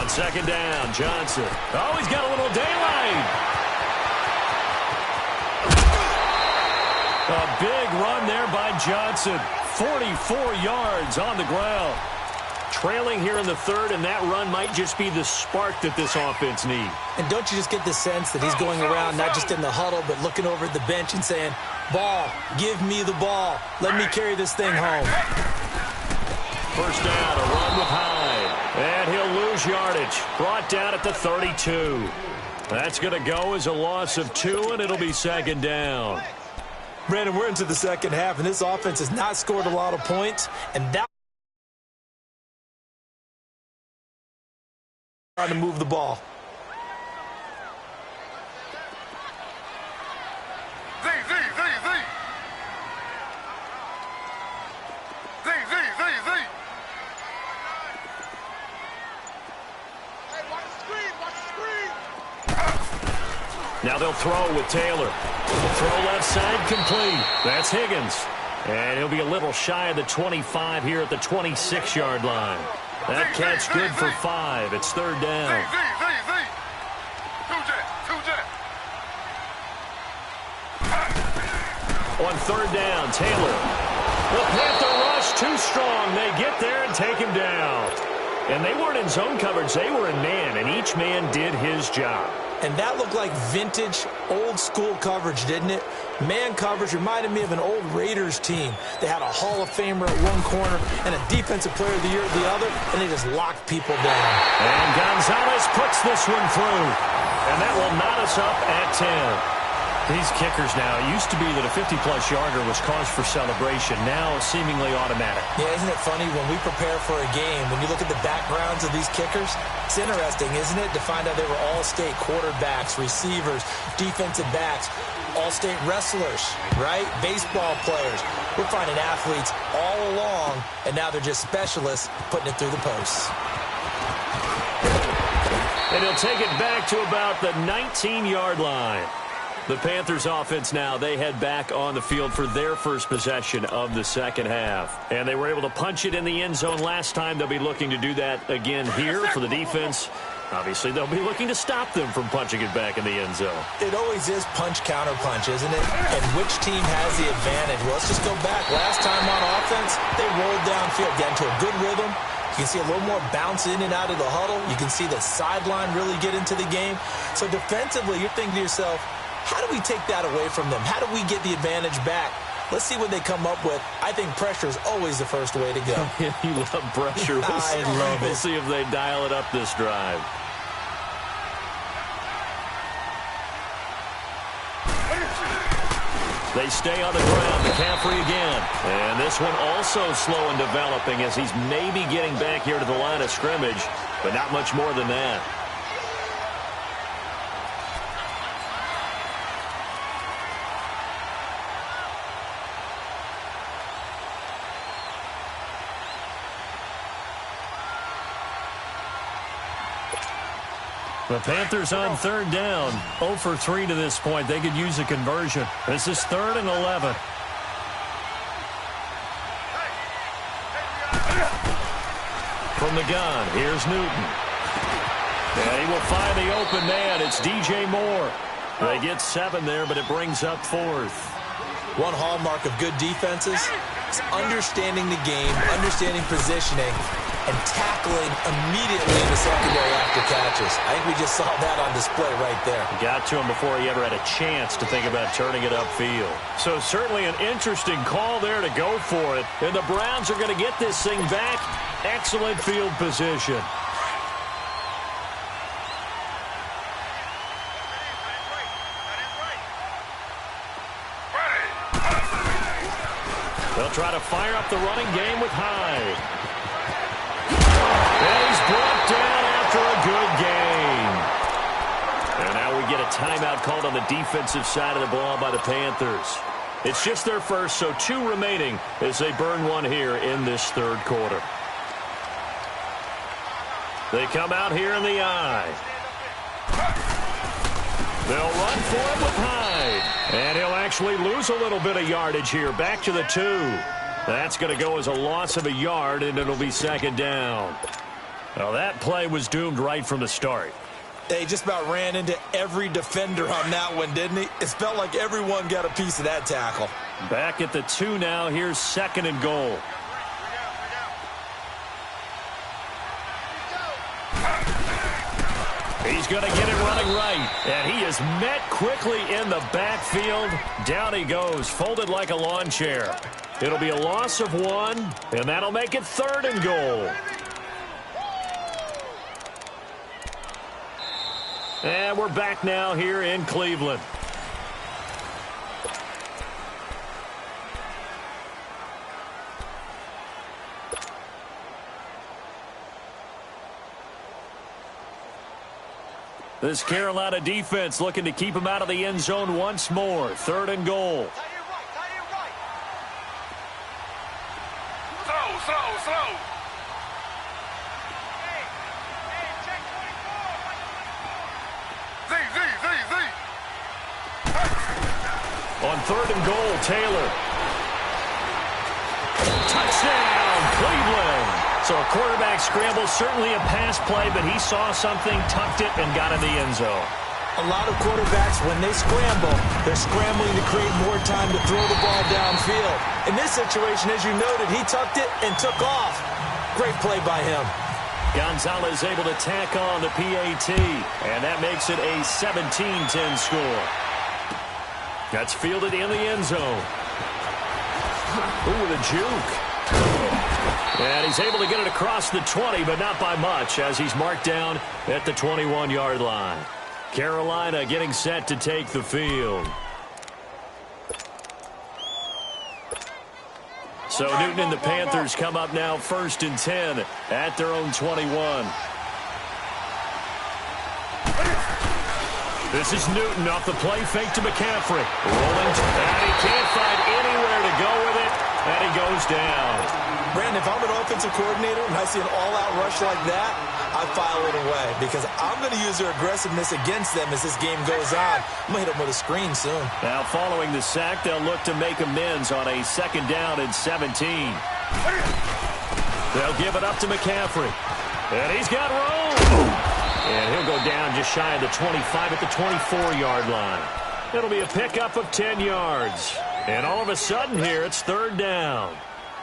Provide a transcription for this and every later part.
On second down, Johnson. Oh, he's got a little daylight. A big run there by Johnson. 44 yards on the ground. Trailing here in the third, and that run might just be the spark that this offense needs. And don't you just get the sense that he's going around not just in the huddle, but looking over at the bench and saying, ball, give me the ball. Let me carry this thing home. First down, a run with Hyde. And he'll lose yardage. Brought down at the 32. That's going to go as a loss of 2, and it'll be second down. Brandon, we're into the second half, and this offense has not scored a lot of points, and that trying to move the ball. Now they'll throw with Taylor. Throw left side complete. That's Higgins. And he'll be a little shy of the 25 here at the 26-yard line. That catch good for 5. It's third down. On third down, Taylor. The Panther rush too strong. They get there and take him down. And they weren't in zone coverage. They were in man, and each man did his job. And that looked like vintage, old-school coverage, didn't it? Man coverage reminded me of an old Raiders team. They had a Hall of Famer at one corner and a Defensive Player of the Year at the other, and they just locked people down. And Gonzalez puts this one through. And that will knot us up at 10. These kickers now, it used to be that a 50-plus yarder was cause for celebration. Now seemingly automatic. Yeah, isn't it funny when we prepare for a game, when you look at the backgrounds of these kickers, it's interesting, isn't it, to find out they were all-state quarterbacks, receivers, defensive backs, all-state wrestlers, right? Baseball players. We're finding athletes all along, and now they're just specialists putting it through the posts. And he'll take it back to about the 19-yard line. The Panthers offense now, they head back on the field for their first possession of the second half. And they were able to punch it in the end zone last time. They'll be looking to do that again here for the defense. Obviously, they'll be looking to stop them from punching it back in the end zone. It always is punch, counter punch, isn't it? And which team has the advantage? Well, let's just go back. Last time on offense, they rolled downfield, got into a good rhythm. You can see a little more bounce in and out of the huddle. You can see the sideline really get into the game. So defensively, you're thinking to yourself, how do we take that away from them? How do we get the advantage back? Let's see what they come up with. I think pressure is always the first way to go. You love pressure. I love it. We'll see if they dial it up this drive. They stay on the ground. McCaffrey again. And this one also slow in developing as he's maybe getting back here to the line of scrimmage, but not much more than that. The Panthers on third down. 0 for 3 to this point. They could use a conversion. This is 3rd and 11. From the gun, here's Newton. And he will find the open man. It's DJ Moore. They get 7 there, but it brings up 4th. One hallmark of good defenses is understanding the game, understanding positioning, and tackling immediately in the secondary after catches. I think we just saw that on display right there. Got to him before he ever had a chance to think about turning it upfield. So certainly an interesting call there to go for it. And the Browns are going to get this thing back. Excellent field position. They'll try to fire up the running game with Hyde. And he's brought down after a good game. And now we get a timeout called on the defensive side of the ball by the Panthers. It's just their first, so 2 remaining as they burn one here in this third quarter. They come out here in the eye. They'll run for it with Hyde. And he'll actually lose a little bit of yardage here. Back to the 2. That's going to go as a loss of a yard, and it'll be second down. Well, that play was doomed right from the start. He just about ran into every defender on that one, didn't he? It felt like everyone got a piece of that tackle. Back at the 2 now. Here's 2nd and goal. He's going to get it running right. And he is met quickly in the backfield. Down he goes, folded like a lawn chair. It'll be a loss of 1, and that'll make it 3rd and goal. And we're back now here in Cleveland. This Carolina defense looking to keep him out of the end zone once more. 3rd and goal. Slow. On 3rd and goal, Taylor. Touchdown, Cleveland. So a quarterback scramble, certainly a pass play, but he saw something, tucked it, and got in the end zone. A lot of quarterbacks, when they scramble, they're scrambling to create more time to throw the ball downfield. In this situation, as you noted, he tucked it and took off. Great play by him. Gonzalez able to tack on the PAT, and that makes it a 17-10 score. That's fielded in the end zone. Ooh, with a juke. And he's able to get it across the 20, but not by much, as he's marked down at the 21-yard line. Carolina getting set to take the field. So Newton and the Panthers come up now 1st and 10 at their own 21. This is Newton off the play fake to McCaffrey. Rolling, and he can't find anywhere to go with it, and he goes down. Brandon, if I'm an offensive coordinator and I see an all-out rush like that, I file it away because I'm going to use their aggressiveness against them as this game goes on. I'm going to hit them with a screen soon. Now following the sack, they'll look to make amends on a 2nd down and 17. They'll give it up to McCaffrey. And he's got room. And he'll go down just shy of the 25 at the 24-yard line. It'll be a pickup of 10 yards. And all of a sudden here, it's 3rd down.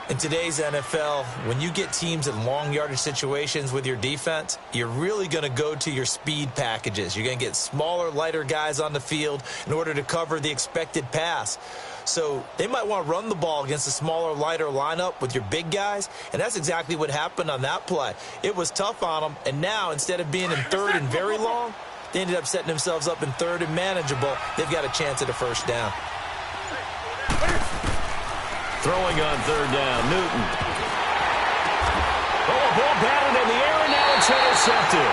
In today's NFL, when you get teams in long yardage situations with your defense, you're really going to go to your speed packages. You're going to get smaller, lighter guys on the field in order to cover the expected pass. So they might want to run the ball against a smaller, lighter lineup with your big guys, and that's exactly what happened on that play. It was tough on them, and now instead of being in 3rd and very long, they ended up setting themselves up in 3rd and manageable. They've got a chance at a 1st down. Throwing on 3rd down, Newton. Oh, ball batted in the air, and now it's intercepted.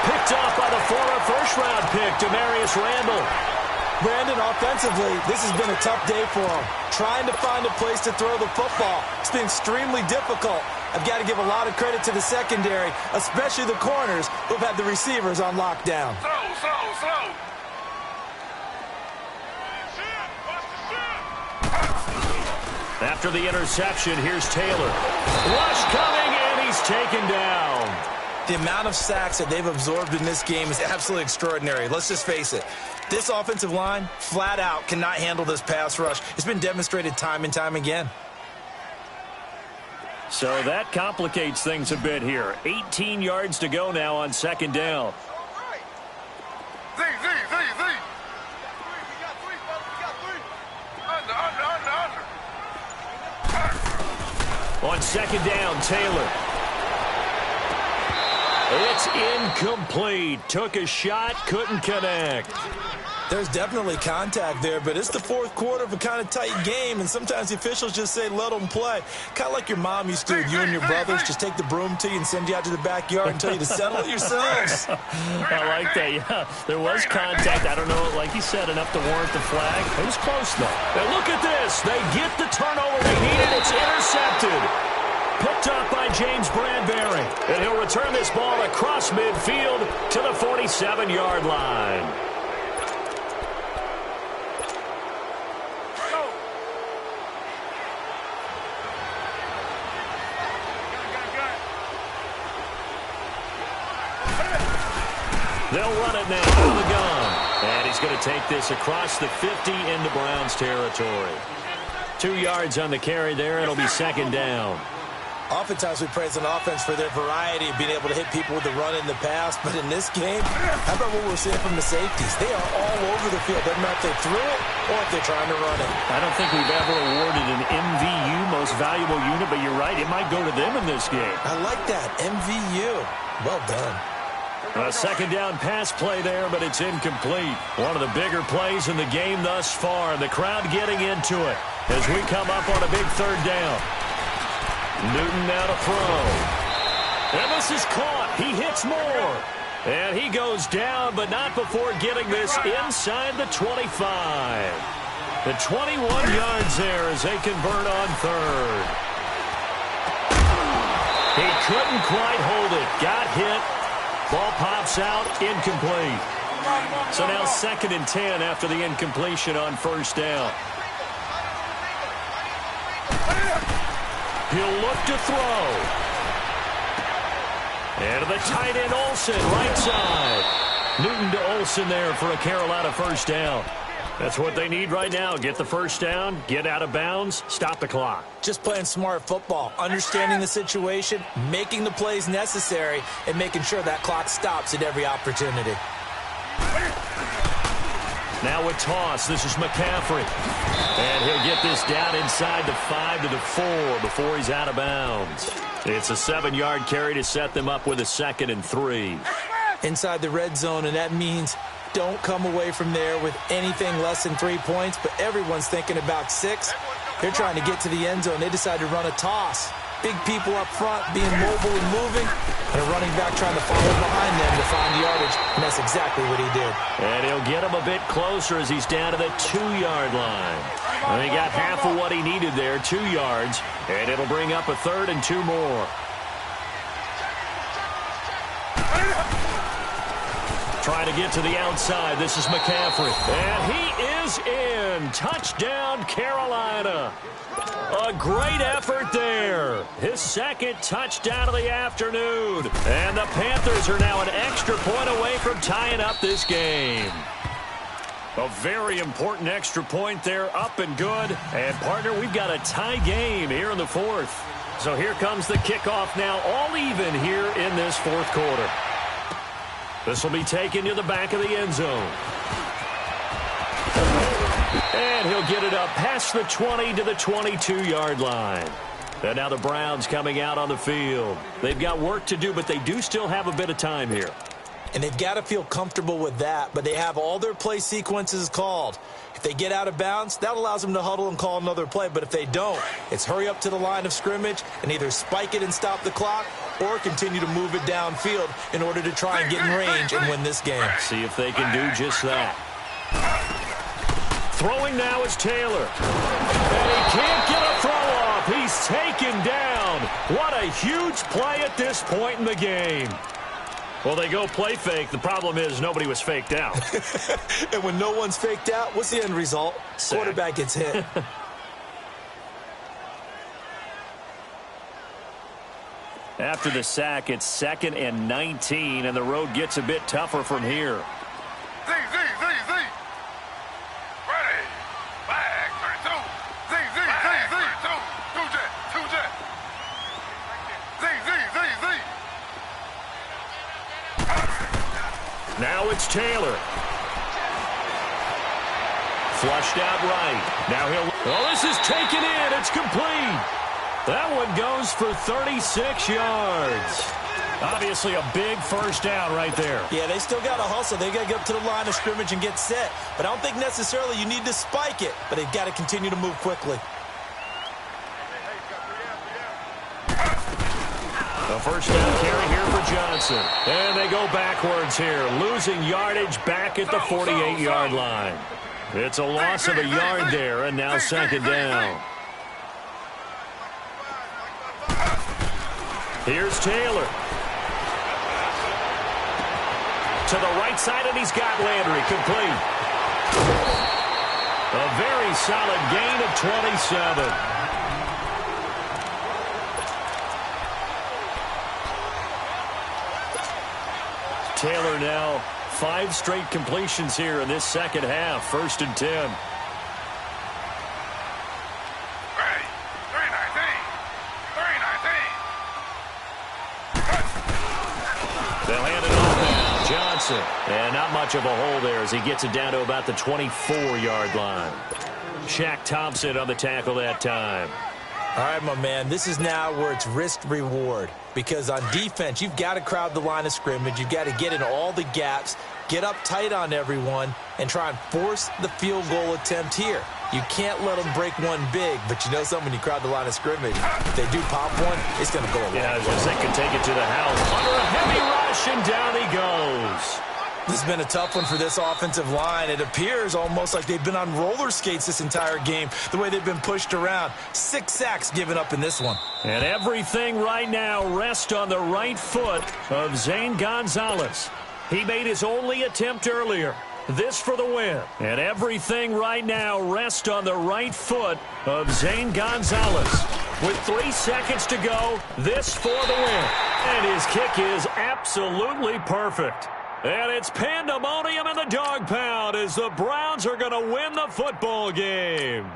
Picked off by the former 1st-round pick, Demarius Randall. Brandon, offensively, this has been a tough day for him. Trying to find a place to throw the football. It's been extremely difficult. I've got to give a lot of credit to the secondary, especially the corners who've had the receivers on lockdown. Slow. After the interception, here's Taylor. Rush coming, and he's taken down. The amount of sacks that they've absorbed in this game is absolutely extraordinary. Let's just face it. This offensive line, flat out, cannot handle this pass rush. It's been demonstrated time and time again. So that complicates things a bit here. 18 yards to go now on 2nd down. Z. We got three, fellas. We got three. Under. On 2nd down, Taylor. It's incomplete. Took a shot, couldn't connect. There's definitely contact there, but it's the 4th quarter of a kind of tight game, and sometimes the officials just say, let them play. Kind of like your mom used to with you and your brothers. Just take the broom to you and send you out to the backyard and tell you to settle it yourselves. I like that, yeah. There was contact. I don't know, like you said, enough to warrant the flag. It was close, though. And look at this. They get the turnover they needed. It's intercepted. Picked up by James Bradbury. And he'll return this ball across midfield to the 47-yard line. They'll run it now out of the gun. And he's going to take this across the 50 into Browns territory. 2 yards on the carry there. It'll be second down. Oftentimes we praise an offense for their variety of being able to hit people with the run in the pass. But in this game, how about what we're seeing from the safeties? They are all over the field. Doesn't matter if they threw it or if they're trying to run it. I don't think we've ever awarded an MVU, most valuable unit, but you're right. It might go to them in this game. I like that. MVU. Well done. A second down pass play there, but it's incomplete. One of the bigger plays in the game thus far. The crowd getting into it as we come up on a big third down. Newton now to throw. And this is caught. He hits more. And he goes down, but not before getting this inside the 25. The 21 yards there as they convert on third. He couldn't quite hold it. Got hit. Ball pops out. Incomplete. So now 2nd and 10 after the incompletion on first down. He'll look to throw. And to the tight end, Olsen, right side. Newton to Olsen there for a Carolina first down. That's what they need right now. Get the first down, get out of bounds, stop the clock. Just playing smart football, understanding the situation, making the plays necessary, and making sure that clock stops at every opportunity. Now with toss, this is McCaffrey. And he'll get this down inside the 5 to the 4 before he's out of bounds. It's a 7-yard carry to set them up with a 2nd and 3. Inside the red zone, and that means don't come away from there with anything less than 3 points, but everyone's thinking about 6. They're trying to get to the end zone. They decide to run a toss. Big people up front being mobile and moving, and a running back trying to follow behind them to find yardage, and that's exactly what he did. And he'll get him a bit closer as he's down to the 2-yard line. And he got half of what he needed there, 2 yards, and it'll bring up a 3rd and 2 more. Trying to get to the outside. This is McCaffrey. And he is in. Touchdown, Carolina. A great effort there. His 2nd touchdown of the afternoon. And the Panthers are now an extra point away from tying up this game. A very important extra point there, up and good. And, partner, we've got a tie game here in the 4th. So here comes the kickoff now, all even here in this 4th quarter. This will be taken to the back of the end zone. And he'll get it up past the 20 to the 22-yard line. And now the Browns coming out on the field. They've got work to do, but they do still have a bit of time here. And they've got to feel comfortable with that, but they have all their play sequences called. If they get out of bounds, that allows them to huddle and call another play. But if they don't, it's hurry up to the line of scrimmage and either spike it and stop the clock or continue to move it downfield in order to try and get in range and win this game. See if they can do just that. Throwing now is Taylor. And he can't get a throw off. He's taken down. What a huge play at this point in the game. Well, they go play fake. The problem is nobody was faked out. And when no one's faked out, what's the end result? Sack. Quarterback gets hit. After the sack, it's 2nd and 19, and the road gets a bit tougher from here. Z. Ready. Back. 32. Z. 2 jet. Z. Now it's Taylor. Flushed out right. Now he'll... Oh, this is taken in. It's complete. That one goes for 36 yards. Obviously a big first down right there. Yeah, they still got to hustle. They got to get up to the line of scrimmage and get set. But I don't think necessarily you need to spike it, but they've got to continue to move quickly. A first down carry here for Johnson. And they go backwards here, losing yardage back at the 48-yard line. It's a loss of a yard there, and now 2nd down. Here's Taylor. To the right side, and he's got Landry complete. A very solid gain of 27. Taylor now 5 straight completions here in this second half. 1st and 10. Ready. 319. 319. They'll hand it off now. Johnson. And not much of a hole there as he gets it down to about the 24-yard line. Shaq Thompson on the tackle that time. All right, my man, this is now where it's risk-reward. Because on defense, you've got to crowd the line of scrimmage. You've got to get in all the gaps, get up tight on everyone, and try and force the field goal attempt here. You can't let them break one big, but you know something, when you crowd the line of scrimmage, if they do pop one, it's going to go a long way. Yeah, I was going to say, could take it to the house. Under a heavy rush, and down he goes. This has been a tough one for this offensive line. It appears almost like they've been on roller skates this entire game, the way they've been pushed around. 6 sacks given up in this one. And everything right now rests on the right foot of Zane Gonzalez. He made his only attempt earlier. This for the win. And everything right now rests on the right foot of Zane Gonzalez. With 3 seconds to go, this for the win. And his kick is absolutely perfect. And it's pandemonium in the dog pound as the Browns are going to win the football game.